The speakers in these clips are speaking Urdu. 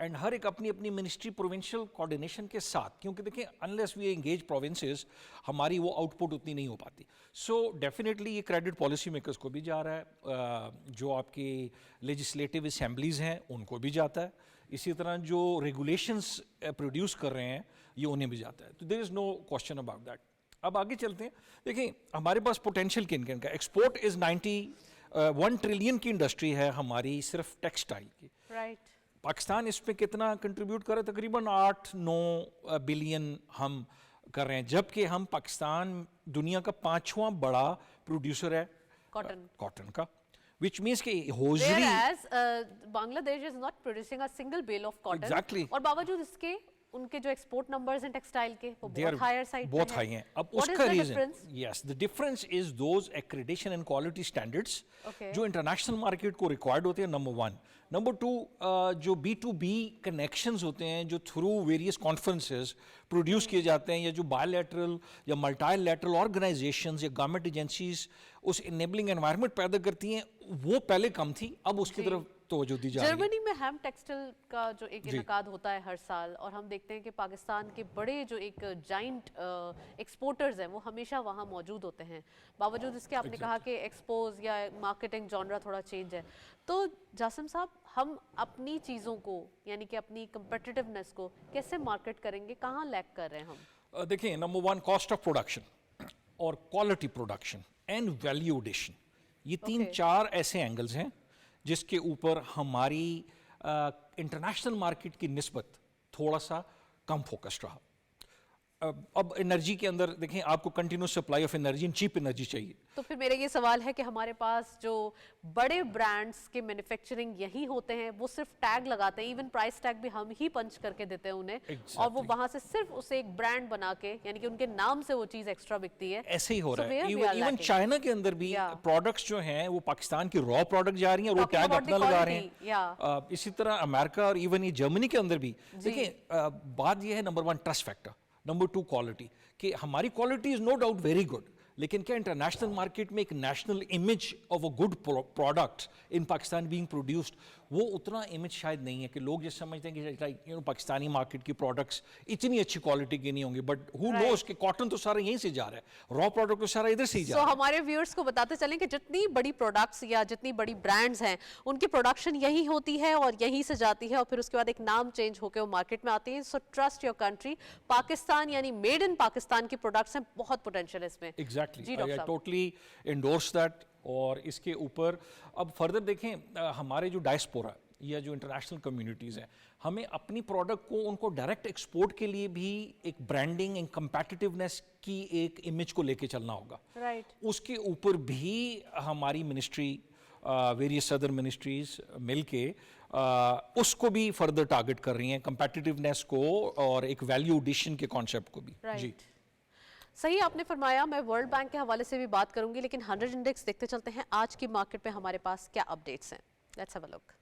اینڈ ہر ایک اپنی اپنی منسٹری پروونشل کوآرڈینیشن کے ساتھ, کیونکہ دیکھیں انلیس وی انگیج پروونسز ہماری وہ آؤٹ پٹ اتنی نہیں ہو پاتی. سو ڈیفینیٹلی یہ کریڈٹ پالیسی میکرز کو بھی جا رہا ہے, جو آپ کی لیجسلیٹو اسمبلیز ہیں ان کو بھی جاتا ہے, اسی طرح جو ریگولیشنس پروڈیوس کر رہے ہیں یہ انہیں بھی جاتا ہے. تو دیر از نو کوشچن اباؤٹ دیٹ. اب آگے چلتے ہیں. دیکھیں ہمارے پاس پوٹینشیل کن کن کا, ایکسپورٹ از 1 ٹریلین کی انڈسٹری ہے ہماری صرف ٹیکسٹائل کی. رائٹ. پاکستان اس پہ کتنا کنٹریبیوٹ کر رہا ہے؟ تقریباً 8-9 بلین ہم کر رہے ہیں, جبکہ ہم پاکستان دنیا کا 5واں بڑا پروڈیوسر ہے کاٹن کا, which means کہ hosiery Whereas Bangladesh is not producing a single bale of cotton. Exactly. اور باوجود اس کے ان کے جو ایکسپورٹ نمبرز ہیں ٹیکسٹائل کے وہ بہت ہائر سائڈ بہت ہائی ہیں. اب اس کا reason, yes the difference is those accreditation and quality standards جو انٹرنیشنل مارکیٹ کو ریکوائرڈ ہوتے ہیں, نمبر 1. نمبر 2, جو B2B کنیکشنز ہوتے ہیں جو تھرو ویریس کانفرنسز پروڈیوس کیے جاتے ہیں, یا جو بائی لیٹرل یا ملٹی لیٹرل آرگنائزیشنز یا گورنمنٹ ایجنسیز اس انیبلنگ انوائرمنٹ پیدا کرتی ہیں, وہ پہلے کم تھی, اب اس کی طرف توجہ دی جا رہی ہے. جرمنی میں ہیم ٹیکسٹائل کا جو ایک انعقاد ہوتا ہے ہر سال, اور ہم دیکھتے ہیں کہ پاکستان کے بڑے جو ایک جائنٹ ایکسپورٹرز ہیں وہ ہمیشہ وہاں موجود ہوتے ہیں. باوجود اس کے آپ نے کہا کہ ایکسپوز یا مارکیٹنگ جانرا تھوڑا چینج ہے, تو جاسم صاحب ہم اپنی چیزوں کو یعنی کہ اپنی کمپیٹیونیس کو کیسے مارکیٹ کریں گے, کہاں لیک کر رہے ہیں ہم؟ دیکھیں نمبر 1 کاسٹ آف پروڈکشن اور quality production and value addition, یہ 3-4 ایسے اینگلز ہیں جس کے اوپر ہماری انٹرنیشنل مارکیٹ کی نسبت تھوڑا سا کم فوکسڈ رہا. اب انرجی کے اندر دیکھیں آپ کو continuous supply of energy and cheap energy چاہیے. تو پھر میرا یہ سوال ہے کہ ہمارے پاس جو بڑے برانڈس کے مینوفیکچرنگ یہی ہوتے ہیں, وہ صرف ٹیگ لگاتے ہیں, ایون پرائس ٹیگ بھی ہم ہی پنچ کر کے دیتے ہیں انہیں, اور وہ وہاں سے صرف اسے ایک برانڈ بنا کے یعنی کہ ان کے نام سے وہ چیز ایکسٹرا بکتی ہے. ایسے ہی ہو رہا ہے. ایون چائنا کے اندر بھی پروڈکٹس جو ہیں وہ پاکستان کی را پروڈکٹ جا رہی ہیں اور وہ ٹیگ اپنا لگا رہے ہیں. اسی طرح امریکہ اور ایون یہ جرمنی کے اندر بھی. دیکھیں بات یہ ہے number 1 trust factor, number 2 quality, کہ ہماری quality is no doubt very good, لیکن کیا انٹرنیشنل مارکیٹ میں ایک national image of a good product in Pakistan being produced, وہ اتنا امیج شاید نہیں ہے کہ لوگ یہ سمجھتے ہیں کہ پاکستانی مارکیٹ کی پروڈکٹس اتنی اچھی کوالٹی کی نہیں ہوں گی, بٹ ہو نوز کہ کاٹن تو سارا یہیں سے جا رہا ہے, را پروڈکٹ تو سارا ادھر سے ہی جا رہا ہے. سو ہمارے ویورز کو بتاتے چلیں کہ جتنی بڑی پروڈکٹس یا جتنی بڑی برانڈز ہیں ان کی پروڈکشن یہی ہوتی ہے اور یہیں سے جاتی ہے, اور پھر اس کے بعد ایک نام چینج ہو کے وہ مارکیٹ میں آتی ہے. سو ٹرسٹ یور کنٹری. پاکستان یعنی میڈ ان پاکستان کی پروڈکٹس ہیں, بہت پوٹینشیل ہے اس میں. Exactly, I totally endorse that. اور اس کے اوپر اب فردر دیکھیں ہمارے جو ڈائسپورا یا جو انٹرنیشنل کمیونٹیز ہیں, ہمیں اپنی پروڈکٹ کو ان کو ڈائریکٹ ایکسپورٹ کے لیے بھی ایک برانڈنگ اینڈ کمپیٹیونیس کی ایک امیج کو لے کے چلنا ہوگا. اس کے اوپر بھی ہماری منسٹری ویریس ادر منسٹریز مل کے اس کو بھی فردر ٹارگٹ کر رہی ہیں, کمپیٹیونیس کو اور ایک ویلیو ایڈیشن کے کانسیپٹ کو بھی. جی صحیح آپ نے فرمایا. میں ورلڈ بینک کے حوالے سے بھی بات کروں گی, لیکن 100 انڈیکس دیکھتے چلتے ہیں آج کی مارکیٹ پہ ہمارے پاس کیا اپڈیٹس ہیں. لیٹس ہیو اے لک.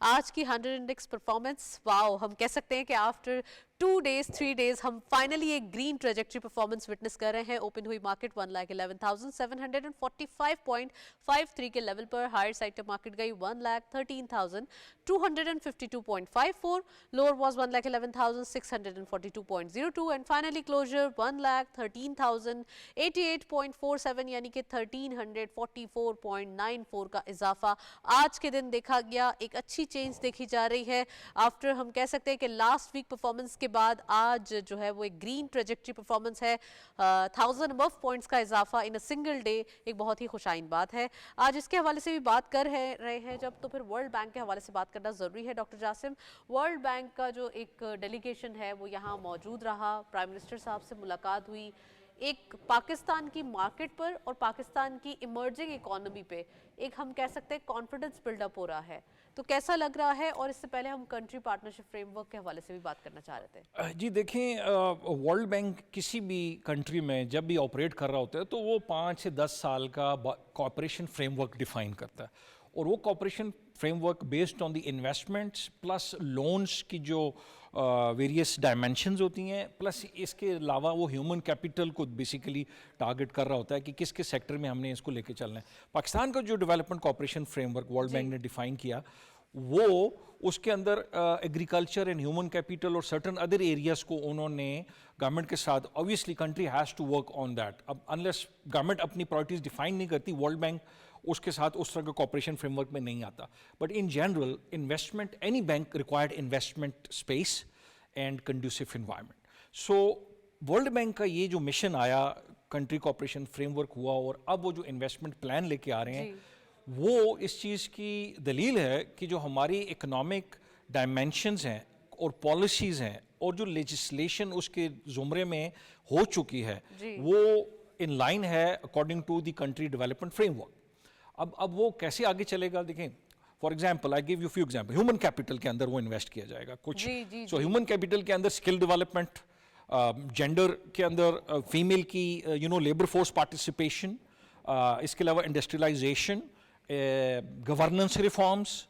آج کی 100 انڈیکس پرفارمنس, واو, ہم کہہ سکتے ہیں کہ آفٹر 2 days 3 days ہم فائنلی ایک گرین ٹریجیکٹری پرفارمنس وٹنس کر رہے ہیں. اوپن ہوئی مارکیٹ 1,11,745.53 کے لیول پر. ہائر سائڈ پہ مارکیٹ گئی 1,13,252.54. Lower was 1,11,642.02 and finally closer 1,13,088.47 یعنی کہ 1,344.94 کا اضافہ آج کے دن دیکھا گیا. ایک اچھی چینج دیکھی جا رہی ہے آفٹر ہم کہہ سکتے ہیں کہ لاسٹ ویک پرفارمنس کے بعد آج جو ہے وہ ایک گرین ٹریجیکٹری پرفارمنس ہے. 1000 ابو پوائنٹس کا اضافہ ان اے سنگل ڈے ایک بہت ہی خوشائن بات ہے. آج اس کے حوالے سے بھی بات کر رہے ہیں جب, تو پھر ورلڈ بینک کے حوالے سے بات کرنا ضروری ہے. ڈاکٹر جاسم, ورلڈ بینک کا جو ایک ڈیلیگیشن ہے وہ یہاں موجود رہا, پرائم منسٹر صاحب سے ملاقات ہوئی, ایک پاکستان کی مارکیٹ پر اور پاکستان کی ایمرجنگ اکانومی پہ ایک ہم کہہ سکتے ہیں کانفیڈنس بلڈ اپ ہو رہا ہے, تو کیسا لگ رہا ہے؟ اور اس سے پہلے ہم کنٹری پارٹنرشپ فریم ورک کے حوالے سے بھی بات کرنا چاہ رہے تھے. جی دیکھیں, ورلڈ بینک کسی بھی کنٹری میں جب بھی آپریٹ کر رہا ہوتا ہے تو وہ 5 سے 10 سال کا کوآپریشن فریم ورک ڈیفائن کرتا ہے, اور وہ cooperation frame work based on the investments plus loans کی جو ویریس ڈائمینشنز ہوتی ہیں, پلس اس کے علاوہ وہ ہیومن کیپٹل کو بیسیکلی ٹارگٹ کر رہا ہوتا ہے کہ کس کس سیکٹر میں ہم نے اس کو لے کے چلنا ہے. پاکستان کا جو development cooperation framework World Bank نے ڈیفائن کیا وہ اس کے اندر ایگریکلچر اینڈ ہیومن کیپیٹل اور سرٹن ادر ایریاز کو انہوں نے گورنمنٹ کے ساتھ obviously country has to work on that. اب انلیس گورنمنٹ اپنی پرائرٹیز ڈیفائن نہیں کرتی, ورلڈ بینک اس کے ساتھ اس طرح کا کوپریشن فریم ورک میں نہیں آتا. But in general investment, any bank required investment space and conducive environment. So world bank کا یہ جو مشن آیا, کنٹری کوپریشن فریم ورک ہوا, اور اب وہ جو انویسٹمنٹ پلان لے کے آ رہے ہیں, وہ اس چیز کی دلیل ہے کہ جو ہماری اکنامک ڈائمینشنز ہیں اور پالیسیز ہیں اور جو لیجسلیشن اس کے زمرے میں ہو چکی ہے, وہ ان لائن ہے according to the country development framework. اب وہ کیسے آگے چلے گا, دیکھیں for example I give you few example. Human capital کے اندر وہ انویسٹ کیا جائے گا کچھ. سو ہیومن کیپٹل کے اندر اسکل ڈیولپمنٹ, جینڈر کے اندر فیمیل کی لیبر فورس پارٹیسپیشن, اس کے علاوہ انڈسٹریلائزیشن, گورننس ریفارمس,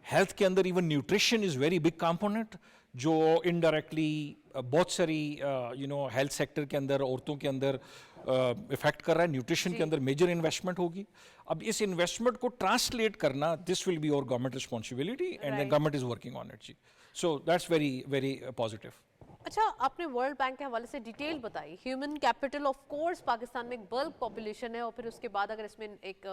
ہیلتھ کے اندر even nutrition is very big component جو انڈائریکٹلی بہت ساری ہیلتھ سیکٹر کے اندر عورتوں کے اندر افیکٹ کر رہا ہے. نیوٹریشن کے اندر میجر انویسٹمنٹ ہوگی. اب اس انویسٹمنٹ کو ٹرانسلیٹ کرنا, دس ول بی اور government responsibility and the government is working on it. جی, so that's very very positive. اچھا, آپ نے ورلڈ بینک کے حوالے سے ڈیٹیل بتائی. Human capital of course Pakistan میں ایک بلک پاپولیشن ہے, اور پھر اس کے بعد اگر اس میں ایک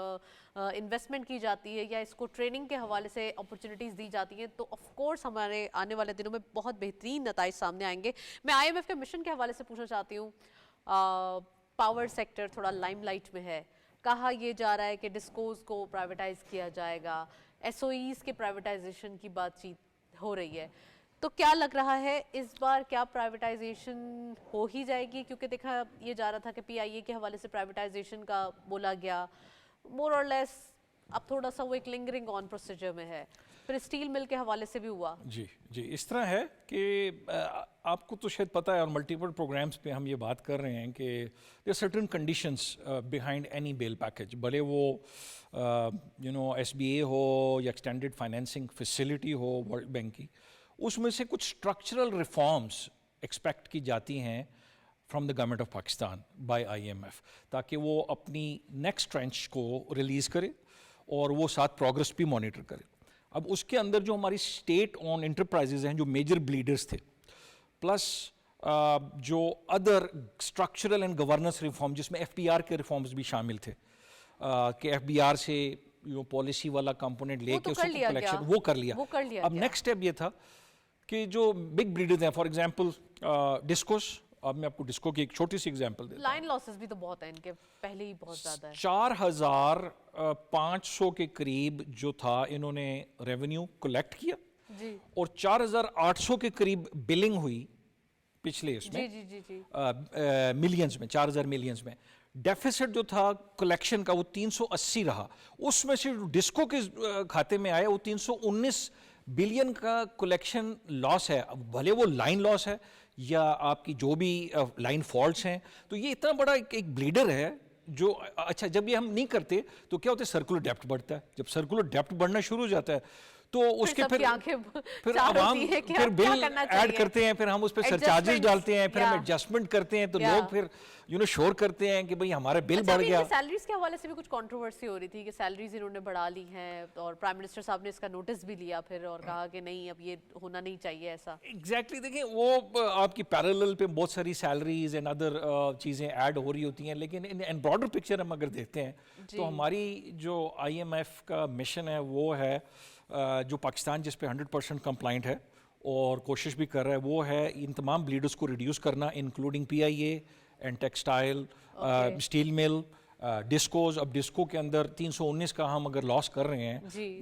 انویسٹمنٹ کی جاتی ہے یا اس کو ٹریننگ کے حوالے سے اپرچونیٹیز دی جاتی ہیں, تو آف کورس ہمارے آنے والے دنوں میں بہت بہترین نتائج سامنے آئیں گے. میں آئی ایم ایف کے مشن کے حوالے سے پوچھنا چاہتی ہوں. پاور سیکٹر تھوڑا لائم لائٹ میں ہے. کہا یہ جا رہا ہے کہ ڈسکوز کو پرائیویٹائز کیا جائے گا, ایس او ایز کے پرائیویٹائزیشن کی بات چیت ہو رہی ہے. تو کیا لگ رہا ہے اس بار کیا پرائیویٹائزیشن ہو ہی جائے گی؟ کیونکہ دیکھا یہ جا رہا تھا کہ پی آئی اے کے حوالے سے پرائیویٹائزیشن کا بولا گیا, مور اور لیس اب تھوڑا سا وہ ایک لنگرنگ آن پروسیجر میں ہے. پھر اسٹیل مل کے حوالے سے بھی ہوا. جی اس طرح ہے کہ آپ کو تو شاید پتہ ہے, اور ملٹیپل پروگرامس پہ ہم یہ بات کر رہے ہیں کہ there certain conditions behind any bail package, بھلے وہ ایس بی اے ہو یا ایکسٹینڈیڈ فائنینسنگ فیسلٹی ہو ورلڈ بینک کی. اس میں سے کچھ اسٹرکچرل ریفارمس ایکسپیکٹ کی جاتی ہیں from the government of Pakistan by I M F, تاکہ وہ اپنی نیکسٹ ٹرینچ کو ریلیز کرے اور وہ ساتھ پروگرس بھی مانیٹر کرے. اب اس کے اندر جو ہماری اسٹیٹ اون انٹرپرائزز ہیں جو میجر بلیڈرز تھے, پلس جو other structural and governance reform جس میں ایف بی آر کے ریفارمز بھی شامل تھے, کہ ایف بی آر سے پالیسی والا کمپوننٹ لے کے اس کو کلیکشن وہ کر لیا. اب نیکسٹ اسٹیپ یہ تھا کہ جو بگ بریڈرز ہیں, فار ایگزامپل ڈسکوس, اب میں آپ کو ڈسکو کی ایک چھوٹی سی ایگزامپل دیتا ہوں. لائن لاسز بھی تو بہت ہیں ان کے, پہلے ہی بہت زیادہ ہے. 4500 کے قریب جو تھا انہوں نے ریونیو کلیکٹ کیا, اور 4800 کے قریب بلنگ ہوئی پچھلے اس میں ملینز میں, 4000 ملینز میں. ڈیفیسٹ جو تھا کلیکشن کا وہ 380 رہا. اس میں سے ڈسکو کے کھاتے میں آیا وہ 319 بلین کا کلیکشن لاس ہے. بھلے وہ لائن لاس ہے یا آپ کی جو بھی لائن فالٹس ہیں, تو یہ اتنا بڑا ایک بلیڈر ہے جو, اچھا جب یہ ہم نہیں کرتے تو کیا ہوتا ہے, سرکولر ڈیپٹ بڑھتا ہے. جب سرکولر ڈیپٹ بڑھنا شروع ہو جاتا ہے تو اس کے پھر عوام پھر بل ایڈ کرتے ہیں, پھر ہم اس پہ سرچارجز ڈالتے ہیں, پھر ہم ایڈجسٹمنٹ کرتے ہیں, تو لوگ پھر شور کرتے ہیں کہ بھئی ہمارا بل بڑھ گیا. سیلریز کے حوالے سے بھی کچھ کنٹروورسی ہو رہی تھی کہ سیلریز انہوں نے بڑھا لی ہیں, اور پرائم منسٹر صاحب نے اس کا نوٹس بھی لیا پھر اور کہا کہ نہیں اب یہ ہونا نہیں چاہیے ایسا. ایگزیکٹلی, دیکھیں وہ آپ کی پیرالل پہ بہت ساری سیلریز اینڈ ادر چیزیں ایڈ ہو رہی ہوتی ہیں, لیکن ان براڈر پکچر ہم اگر دیکھتے ہیں تو ہماری جو آئی ایم ایف کا مشن ہے وہ ہے, جو پاکستان جس پہ 100% کمپلائنٹ ہے اور کوشش بھی کر رہا ہے, وہ ہے ان تمام بلیڈرز کو ریڈیوس کرنا, including P I A and textile, steel mill, discos. اب ڈسکو کے اندر 319 کا ہم اگر لاس کر رہے ہیں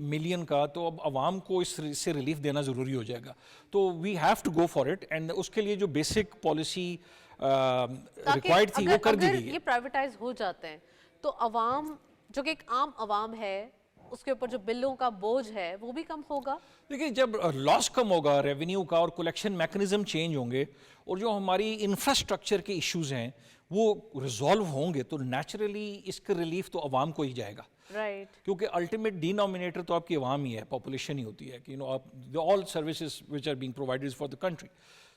ملین کا, تو اب عوام کو اس سے ریلیف دینا ضروری ہو جائے گا. تو we have to go for it, and اس کے لیے جو بیسک پالیسی ریکوائرڈ تھی وہ کر دی گئی ہے. یہ پرائیویٹائز ہو جاتے ہیں تو عوام جو کہ ایک عام عوام ہے, اس کے اوپر جو بلوں کا بوجھ ہے وہ بھی کم ہوگا. دیکھیں جب لاس کم ہوگا ریونیو کا اور کلیکشن میکنزم چینج ہوں گے, اور جو ہماری انفراسٹرکچر کے ایشوز ہیں وہ ریزالو ہوں گے, تو نیچرلی اس کا ریلیف تو عوام کو ہی جائے گا. رائٹ, کیونکہ الٹیمیٹ ڈینومینیٹر تو آپ کی عوام ہی ہے, پاپولیشن ہی ہوتی ہے کہ آپ all services which are being provided for the country.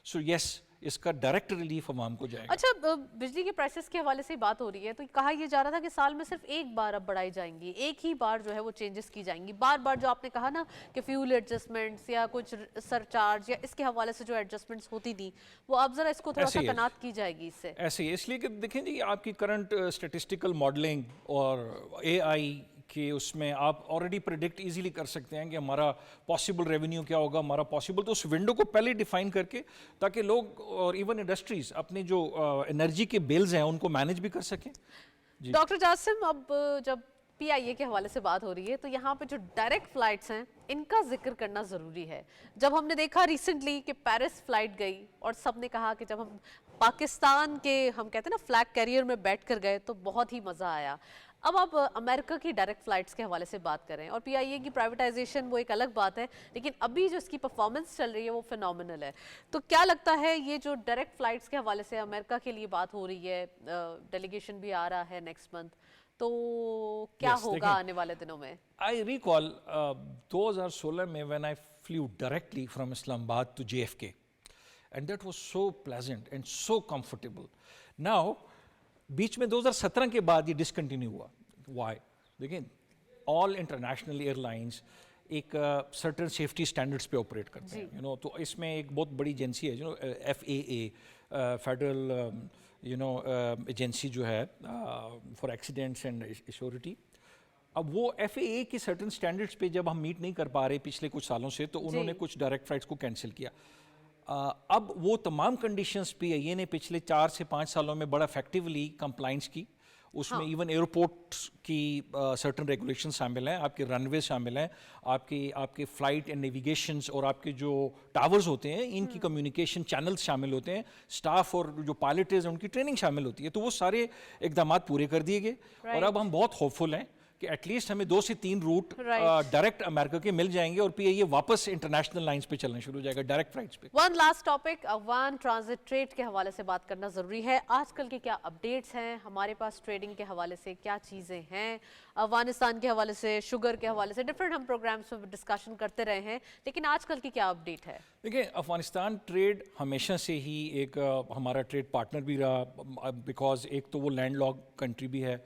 So yes, اس کا ڈائریکٹ ریلیف عوام کو جائے گا. اچھا بجلی کے پرائسز کے حوالے سے بات ہو رہی ہے تو کہا یہ جا رہا تھا کہ سال میں صرف ایک بار اب بڑھائی جائیں گی, ایک ہی بار جو ہے وہ چینجز کی جائیں گی. بار بار جو آپ نے کہا نا کہ فیول ایڈجسٹمنٹس یا کچھ سرچارج یا اس کے حوالے سے جو ایڈجسٹمنٹس ہوتی تھیں وہ اب ذرا اس کو تھوڑا سا کناٹ کی جائے گی اس سے. ایسے ہی اس لیے کہ دیکھیں جی آپ کی کرنٹ اسٹیٹسٹیکل ماڈلنگ اور اے آئی کہ اس میں آپ آلریڈی پریڈکٹ ایزیلی کر سکتے ہیں کہ ہمارا پاسبل ریونیو کیا ہوگا, ہمارا پاسبل, تو اس ونڈو کو پہلے ڈیفائن کر کے تاکہ لوگ اور ایون انڈسٹریز اپنے جو انرجی کے بلز ہیں ان کو مینیج بھی کر سکیں. ڈاکٹر جاسم, اب جب پی آئی اے کے حوالے سے بات ہو رہی ہے تو یہاں پہ جو ڈائریکٹ فلائٹس ہیں ان کا ذکر کرنا ضروری ہے. جب ہم نے دیکھا ریسنٹلی کہ پیرس فلائٹ گئی اور سب نے کہا کہ جب ہم پاکستان کے ہم کہتے ہیں نا فلیگ کیریئر میں بیٹھ کر گئے تو بہت ہی مزہ آیا. اب آپ امریکہ کی ڈائریکٹ فلائٹس کے حوالے سے بات کریں اور پی آئی اے کی پرائیویٹائزیشن وہ ایک الگ بات ہے, لیکن ابھی جو اس کی پرفارمنس چل رہی ہے وہ فینومینل ہے. تو کیا لگتا ہے یہ جو ڈائریکٹ فلائٹس کے حوالے سے امریکہ کے لیے بات ہو رہی ہے, ڈیلیگیشن بھی آ رہا ہے نیکسٹ منتھ, تو کیا ہوگا آنے والے دنوں میں؟ I recall 2016 میں when I flew directly from Islamabad to JFK and that was so pleasant and so comfortable. Now بیچ میں 2017 کے بعد یہ ڈسکنٹینیو ہوا. وائی؟ دیکھیں آل انٹرنیشنل ایئر لائنس ایک سرٹن سیفٹی اسٹینڈرڈس پہ آپریٹ کرتے ہیں, یو نو, تو اس میں ایک بہت بڑی ایجنسی ہے جو F A A, federal agency جو ہے فار ایکسیڈنٹس اینڈ ایشورٹی. اب وہ ایف اے اے کے سرٹن اسٹینڈرڈس پہ جب ہم میٹ نہیں کر پا رہے پچھلے کچھ سالوں سے تو انہوں نے کچھ ڈائریکٹ فلائٹس کو کینسل کیا. اب وہ تمام کنڈیشنز پی آئی اے نے پچھلے 4 سے 5 سالوں میں بڑا افیکٹولی کمپلائنس کی. اس میں ایون ایئرپورٹس کی سرٹن ریگولیشن شامل ہیں, آپ کے رن وے شامل ہیں, آپ کے فلائٹ اینڈ نیویگیشنز اور آپ کے جو ٹاورز ہوتے ہیں ان کی کمیونیکیشن چینلز شامل ہوتے ہیں, اسٹاف اور جو پائلٹز ہیں ان کی ٹریننگ شامل ہوتی ہے. تو وہ سارے اقدامات پورے کر دیے گئے اور اب ہم بہت ہوپ فل ہیں کہ ایٹ لیسٹ ہمیں 2 سے 3 روٹ ڈائریکٹ امریکہ کے مل جائیں گے اور پی آئی اے واپس انٹرنیشنل لائنز پہ چلنا شروع ہو جائے گا ڈائریکٹ فلائٹس پہ. One last topic, Afghan transit trade کے حوالے سے بات کرنا ضروری ہے. آج کل کے کیا اپڈیٹس ہیں ہمارے پاس ٹریڈنگ کے حوالے سے, کیا چیزیں ہیں افغانستان کے حوالے سے, شوگر کے حوالے سے, ڈفرینٹ ہم پروگرامس میں ڈسکشن کرتے رہے ہیں, لیکن آج کل کی کیا اپڈیٹ ہے؟ دیکھیں افغانستان ٹریڈ ہمیشہ سے ہی ایک ہمارا ٹریڈ پارٹنر بھی رہا, بیکاز ایک تو وہ لینڈ لاک کنٹری بھی ہے,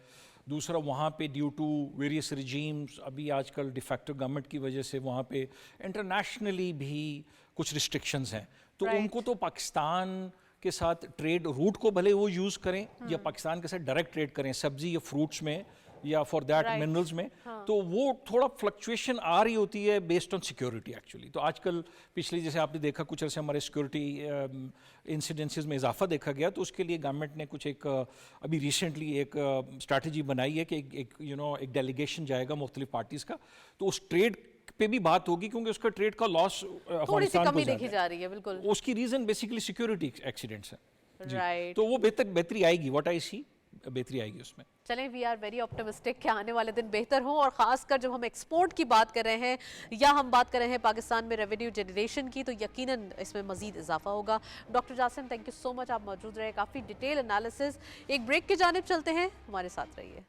دوسرا وہاں پہ ڈیو ٹو ویریس رجیمز ابھی آج کل ڈیفیکٹو گورنمنٹ کی وجہ سے وہاں پہ انٹرنیشنلی بھی کچھ ریسٹرکشنز ہیں. تو ان کو تو پاکستان کے ساتھ ٹریڈ روٹ کو بھلے وہ یوز کریں یا پاکستان کے ساتھ ڈائریکٹ ٹریڈ کریں سبزی یا فروٹس میں یا فار دیٹ منرلز میں, تو وہ تھوڑا فلکچویشن آ رہی ہوتی ہے بیسڈ آن سیکیورٹی ایکچولی. تو آج کل پچھلی جیسے آپ نے دیکھا کچھ عرصے ہمارے سیکورٹی انسیڈنسز میں اضافہ دیکھا گیا, تو اس کے لیے گورنمنٹ نے کچھ ایک ابھی ریسنٹلی ایک اسٹریٹجی بنائی ہے کہ ایک ڈیلیگیشن جائے گا مختلف پارٹیز کا, تو اس ٹریڈ پہ بھی بات ہوگی کیونکہ اس کا ٹریڈ کا لاس افغانستان کو دیکھی جا رہی ہے. بالکل اس کی ریزن بیسیکلی سیکورٹی ایکسیڈنٹس ہیں, تو وہ بہتری آئے گی, واٹ آئی سی بہتری آئے گی اس میں. چلیں وی آر ویری آپٹمسٹک کہ آنے والے دن بہتر ہوں, اور خاص کر جب ہم ایکسپورٹ کی بات کر رہے ہیں یا ہم بات کر رہے ہیں پاکستان میں ریونیو جنریشن کی, تو یقیناً اس میں مزید اضافہ ہوگا. Doctor Jasim thank you so much, آپ موجود رہے, کافی ڈیٹیل انالیسز. ایک بریک کی جانب چلتے ہیں, ہمارے ساتھ رہیے.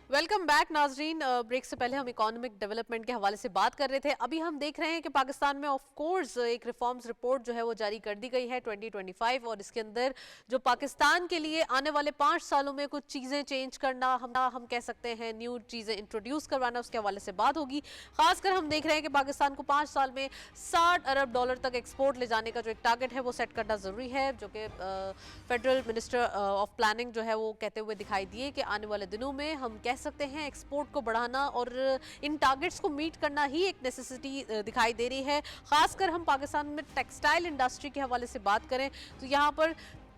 ویلکم بیک ناظرین. بریک سے پہلے ہم اکانومک ڈیولپمنٹ کے حوالے سے بات کر رہے تھے. ابھی ہم دیکھ رہے ہیں کہ پاکستان میں آف کورس ایک ریفارمز رپورٹ جو ہے وہ جاری کر دی گئی ہے 2025, اور اس کے اندر جو پاکستان کے لیے آنے والے 5 سالوں میں کچھ چیزیں چینج کرنا, ہم کہہ سکتے ہیں نیو چیزیں انٹروڈیوس کروانا, اس کے حوالے سے بات ہوگی. خاص کر ہم دیکھ رہے ہیں کہ پاکستان کو 5 سال میں $60 ارب تک ایکسپورٹ لے جانے کا جو ایک ٹارگٹ ہے وہ سیٹ کرنا ضروری ہے, جو کہ فیڈرل منسٹر آف پلاننگ جو ہے وہ کہتے ہوئے دکھائی دیے کہ آنے والے دنوں میں ہم کہہ سکتے ہیں ایکسپورٹ کو بڑھانا اور ان ٹارگٹس کو میٹ کرنا ہی ایک نیسیسٹی دکھائی دے رہی ہے. خاص کر ہم پاکستان میں ٹیکسٹائل انڈسٹری کے حوالے سے بات کریں تو یہاں پر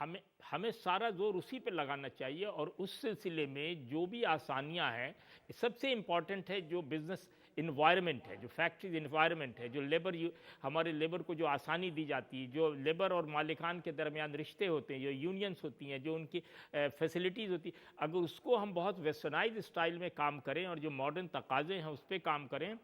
ہمیں ہمیں سارا زور اسی پہ لگانا چاہیے، اور اس سلسلے میں جو بھی آسانیاں ہیں، سب سے امپورٹنٹ ہے جو بزنس انوائرمنٹ ہے، جو فیکٹریز انوائرمنٹ ہے، جو ہمارے لیبر کو جو آسانی دی جاتی ہے، جو لیبر اور مالکان کے درمیان رشتے ہوتے ہیں، جو یونینز ہوتی ہیں، جو ان کی فیسلٹیز ہوتی ہیں، اگر اس کو ہم بہت ویسٹرنائز اسٹائل میں کام کریں اور جو ماڈرن تقاضے ہیں اس پہ کام کریں،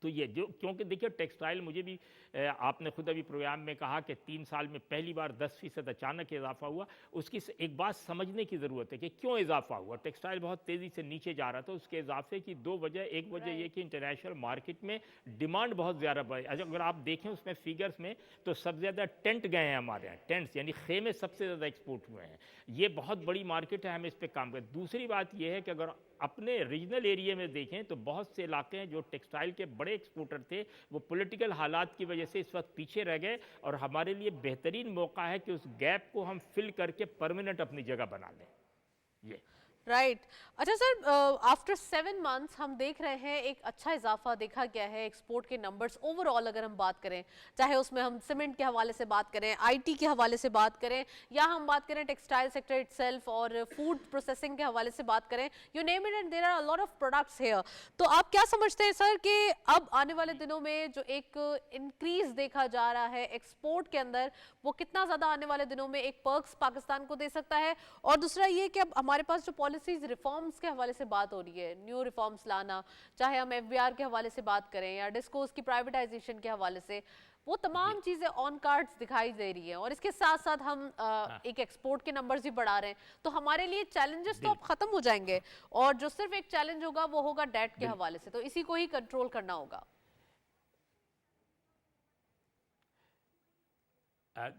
تو یہ جو کیونکہ دیکھیے ٹیکسٹائل، مجھے بھی آپ نے خود ابھی پروگرام میں کہا کہ 3 سال میں پہلی بار 10% اچانک اضافہ ہوا. اس کی ایک بات سمجھنے کی ضرورت ہے کہ کیوں اضافہ ہوا. ٹیکسٹائل بہت تیزی سے نیچے جا رہا تھا. اس کے اضافے کی 2 وجہ. ایک وجہ یہ کہ انٹرنیشنل مارکیٹ میں ڈیمانڈ بہت زیادہ بڑھی. اگر آپ دیکھیں اس میں فیگرز میں تو سب سے زیادہ ٹینٹ گئے ہیں ہمارے یہاں. ٹینٹس یعنی خیمے سب سے زیادہ ایکسپورٹ ہوئے ہیں. یہ بہت بڑی مارکیٹ ہے, ہمیں اس پہ کام کریں. دوسری بات یہ ہے کہ اگر اپنے ریجنل ایریے میں دیکھیں تو بہت سے علاقے ہیں جو ٹیکسٹائل کے بڑے ایکسپورٹر تھے, وہ پولیٹیکل حالات کی وجہ سے اس وقت پیچھے رہ گئے, اور ہمارے لیے بہترین موقع ہے کہ اس گیپ کو ہم فل کر کے پرماننٹ اپنی جگہ بنا لیں. یہ رائٹ. اچھا سر, آفٹر 7 months ہم دیکھ رہے ہیں ایک اچھا اضافہ دیکھا گیا ہے ایکسپورٹ کے نمبرز اوور آل. اگر ہم بات کریں, چاہے اس میں ہم سیمنٹ کے حوالے سے بات کریں, آئی ٹی کے حوالے سے بات کریں, یا ہم بات کریں ٹیکسٹائل سیکٹر اٹ سیلف اور فوڈ پروسیسنگ کے حوالے سے بات کریں, you name it and there are lot of products here. تو آپ کیا سمجھتے ہیں سر کہ اب آنے والے دنوں میں جو ایک انکریز دیکھا جا رہا ہے ایکسپورٹ کے اندر, وہ کتنا زیادہ آنے والے دنوں میں ایک پرکس پاکستان کو دے سکتا ہے؟ اور دوسرا یہ کہ اب ہمارے پاس جو پالیسیز ریفارمز کے حوالے سے بات ہو رہی ہے, نیو ریفارمز لانا, چاہے ہم ایف بی آر کے حوالے سے بات کریں یا ڈسکوز کی پرائیویٹائزیشن کے حوالے سے, وہ تمام چیزیں آن کارڈز دکھائی دے رہی ہیں, اور اس کے ساتھ ساتھ ہم ایک ایکسپورٹ کے نمبرز بھی بڑھا رہے ہیں. تو ہمارے لیے چیلنجز تو اب ختم ہو جائیں گے, اور جو صرف ایک چیلنج ہوگا وہ ہوگا ڈیٹ کے حوالے سے. تو اسی کو ہی کنٹرول کرنا ہوگا.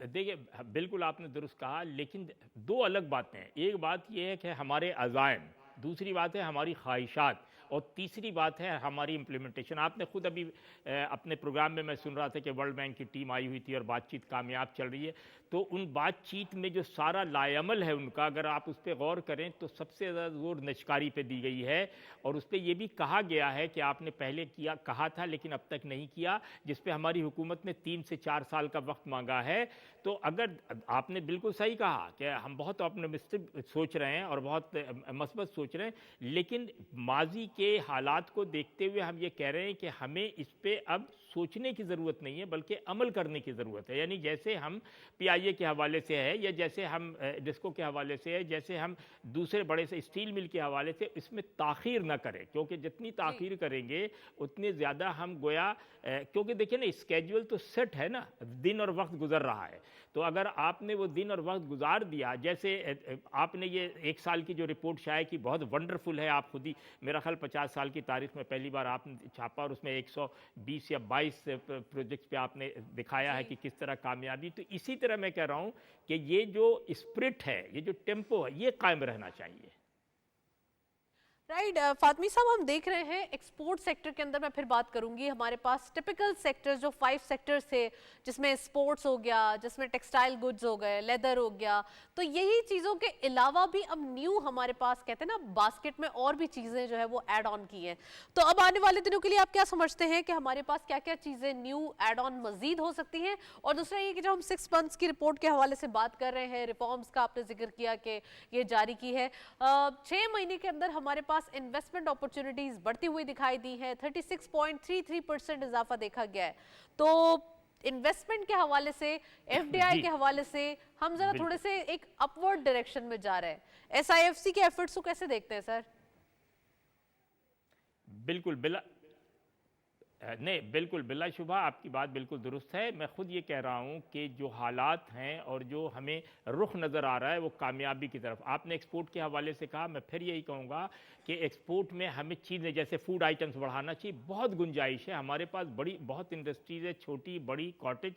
دیکھیے بالکل آپ نے درست کہا, لیکن 2 الگ باتیں ہیں. ایک بات یہ ہے کہ ہمارے عزائم, دوسری بات ہے ہماری خواہشات, اور تیسری بات ہے ہماری امپلیمنٹیشن. آپ نے خود ابھی اپنے پروگرام میں سن رہا تھا کہ ورلڈ بینک کی ٹیم آئی ہوئی تھی اور بات چیت کامیاب چل رہی ہے. تو ان بات چیت میں جو سارا لائے عمل ہے ان کا, اگر آپ اس پہ غور کریں تو سب سے زیادہ زور نجکاری پہ دی گئی ہے, اور اس پہ یہ بھی کہا گیا ہے کہ آپ نے پہلے کہا تھا لیکن اب تک نہیں کیا, جس پہ ہماری حکومت نے 3 سے 4 سال کا وقت مانگا ہے. تو اگر آپ نے بالکل صحیح کہا کہ ہم بہت آپٹمسٹک سوچ رہے ہیں اور بہت مثبت سوچ رہے ہیں, لیکن ماضی کے حالات کو دیکھتے ہوئے ہم یہ کہہ رہے ہیں کہ ہمیں اس پہ اب سوچنے کی ضرورت نہیں ہے بلکہ عمل کرنے کی ضرورت ہے. یعنی جیسے ہم پی آئی اے کے حوالے سے ہے, یا جیسے ہم ڈسکو کے حوالے سے ہے, جیسے ہم دوسرے بڑے سے اسٹیل مل کے حوالے سے, اس میں تاخیر نہ کریں, کیونکہ جتنی تاخیر کریں گے اتنے زیادہ ہم گویا, کیونکہ دیکھیں نا اسکیجول تو سیٹ ہے نا, دن اور وقت گزر رہا ہے. تو اگر آپ نے وہ دن اور وقت گزار دیا, جیسے آپ نے یہ 1 سال کی جو رپورٹ شائع کی بہت ونڈرفل ہے, آپ خود ہی میرا خیال 50 سال کی تاریخ میں پہلی بار آپ نے چھاپا, اور اس میں 120 یا 22 پروجیکٹس پہ آپ نے دکھایا ہے کہ کس طرح کامیابی. تو اسی طرح میں کہہ رہا ہوں کہ یہ جو اسپرٹ ہے, یہ جو ٹیمپو ہے, یہ قائم رہنا چاہیے. رائٹ. فاطمی صاحب, ہم دیکھ رہے ہیں ایکسپورٹ سیکٹر کے اندر, میں پھر بات کروں گی, ہمارے پاس ٹپیکل سیکٹر جو 5 سیکٹرز تھے, جس میں اسپورٹس ہو گیا, جس میں ٹیکسٹائل گڈز ہو گئے, لیدر ہو گیا, تو یہی چیزوں کے علاوہ بھی اب نیو ہمارے پاس کہتے ہیں نا باسکٹ میں اور بھی چیزیں جو ہے وہ ایڈ آن کی ہیں. تو اب آنے والے دنوں کے لیے آپ کیا سمجھتے ہیں کہ ہمارے پاس کیا کیا چیزیں نیو ایڈ آن مزید ہو سکتی ہیں؟ اور دوسرا یہ کہ جب ہم 6 months کی رپورٹ کے حوالے سے بات کر رہے ہیں, ریفارمز کا آپ نے ذکر کیا کہ یہ جاری کی ہے, 6 مہینے کے اندر ہمارے پاس انویسٹمنٹ اپرچونٹیز بڑھتی ہوئی دکھائی دی ہے, 36.33% اضافہ دیکھا گیا ہے. تو انویسٹمنٹ کے حوالے سے, ایف ڈی آئی کے حوالے سے ہم ذرا تھوڑے سے ایک اپورڈ ڈائریکشن میں جا رہے ہیں. ایس آئی ایف سی کے ایفرٹس کو کیسے دیکھتے ہیں سر؟ بالکل بالکل بلا شبہ آپ کی بات بالکل درست ہے. میں خود یہ کہہ رہا ہوں کہ جو حالات ہیں اور جو ہمیں رخ نظر آ رہا ہے وہ کامیابی کی طرف. آپ نے ایکسپورٹ کے حوالے سے کہا, میں پھر یہی کہوں گا کہ ایکسپورٹ میں ہمیں چیزیں جیسے فوڈ آئٹمز بڑھانا چاہیے. بہت گنجائش ہے, ہمارے پاس بہت انڈسٹریز ہے, چھوٹی بڑی کاٹیج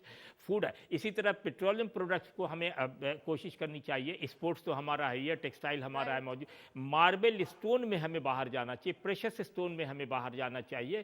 فوڈ ہے. اسی طرح پیٹرولیم پروڈکٹس کو ہمیں کوشش کرنی چاہیے. اسپورٹس تو ہمارا ہے ہی, ٹیکسٹائل ہمارا ہے موجود, ماربل اسٹون میں ہمیں باہر جانا چاہیے, پریشس اسٹون میں ہمیں باہر جانا چاہیے.